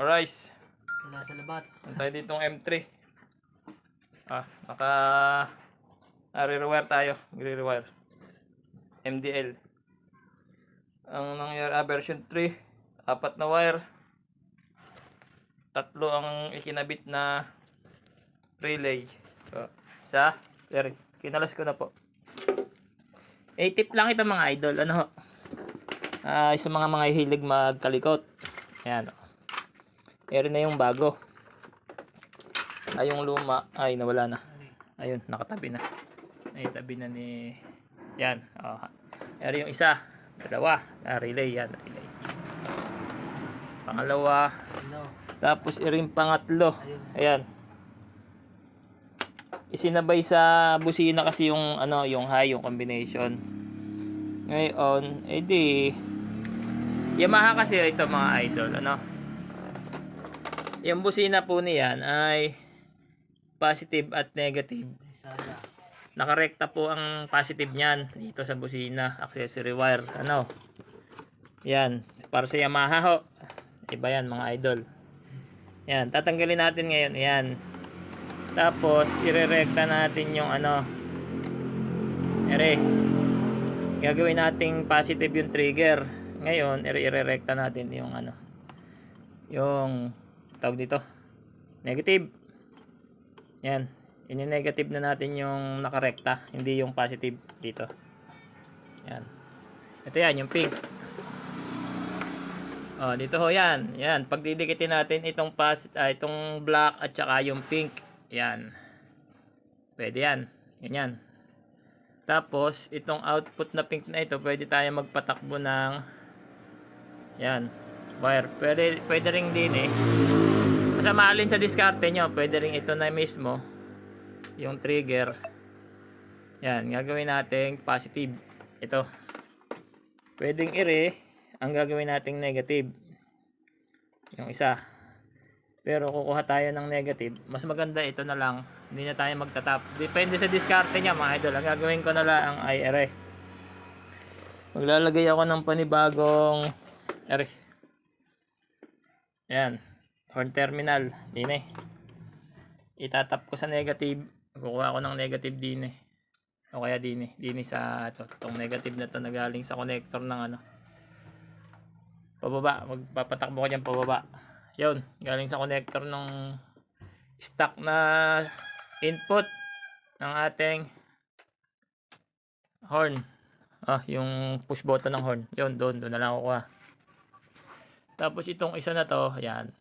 Alright. Wala sa labat. Tayo ditong M3. Re-rewire tayo. Re-rewire. MDL. Ang nangyari, version 3. 4 na wire. 3 ang ikinabit na relay. Isa. Sorry. Kinalas ko na po. 8 tip lang ito mga idol. Ano ho? Sa mga hilig magkalikot. Ayan. Meron na yung bago. Yung luma. Ay, nawala na. Ayun, nakatabi na. Naitabi na ni... Yan. Meron yung isa. Dalawa. Relay. Yan. Relay. Pangalawa. Tapos iring pangatlo. Ayan. Isinabay sa busina kasi yung yung high, yung combination. Ngayon, edi Yamaha kasi ito mga idol, yung busina po niyan ay positive at negative. Nakarekta po ang positive niyan dito sa busina, accessory wire, yan, para sa Yamaha ho. Iba yan mga idol. Yan, tatanggalin natin ngayon, yan. Tapos irerekta natin yung gagawin nating positive yung trigger. Ngayon, irerekta natin yung yung tawag dito, negative. Yan, ini-negative na natin yung nakarekta, hindi yung positive dito. Yan. Ito yan, yung pink. Dito ho yan. Yan, pagdidikitin natin itong itong black at saka yung pink. Yan. Pwede yan. Ganyan. Tapos, itong output na pink na ito, pwede tayo magpatakbo ng yan, wire. Pwede ring din basta maalin sa diskarte nyo, pwede ring ito na mismo, yung trigger. Yan, gagawin natin positive. Ito. Pwedeng ang gagawin nating negative. Yung isa. Pero kukuha tayo ng negative. Mas maganda ito na lang. Hindi na tayo magtatap. Depende sa diskarte niya mga idol. Ang gagawin ko na lang ang IRA. Maglalagay ako ng panibagong yan, horn terminal. Dine. Itatap ko sa negative. Kukuha ako ng negative dine. O kaya dine sa itong negative na to na galing sa connector ng pababa. Magpapatakbo ko dyan pababa. Yun, galing sa connector ng stock na input ng ating horn. Yung push button ng horn. Yun, doon na lang kukuha. Tapos itong isa na to, ayan.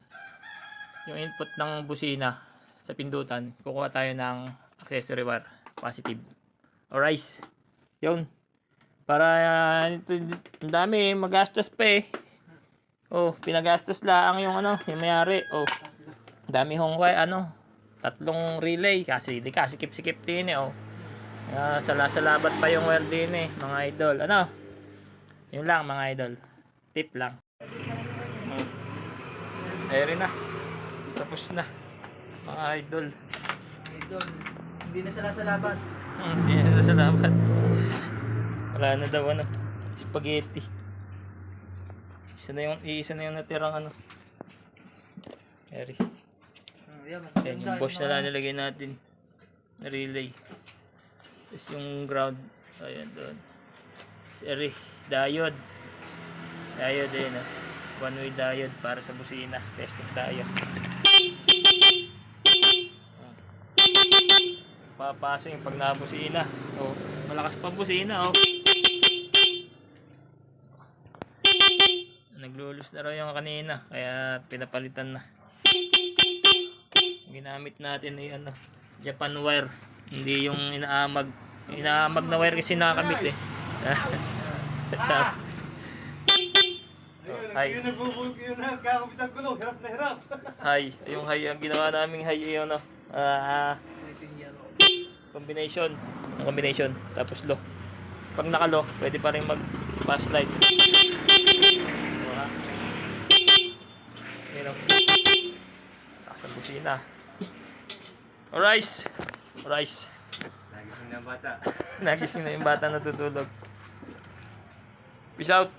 Yung input ng busina sa pindutan, kukuha tayo ng accessory wire, positive. Alright. Yun. Para ito, ang dami, magastos pa pinagastos lang yung yung mayari. Dami hong wire, 3 relay kasi sikip-sikip din salabat pa yung wire din mga idol. Yun lang mga idol. Tip lang. Ayun na. Tapos na. Mga idol. Hindi na sila sa labat. Hindi na sa labat. Wala na daw spaghetti. Isa na yung natirang Eri. Ayan, yung boss na lang nilagay natin na relay. Tapos yung ground, ayan doon. Eri, diode. Diode one way diode para sa busina. Testing tayo. Papasok yung pag nabusina. Malakas pa busina Naglulus na raw yung kanina, kaya pinapalitan na. Ginamit natin ay Japan wire, hindi yung inaamag na wire kasi nakakabit Hay. Hay, yung hay ang ginawa naming hay combination tapos low. Pag naka-low, pwede pa rin mag-pass light. Sa busina. Alright. Nagising na yung bata natutulog. Peace out.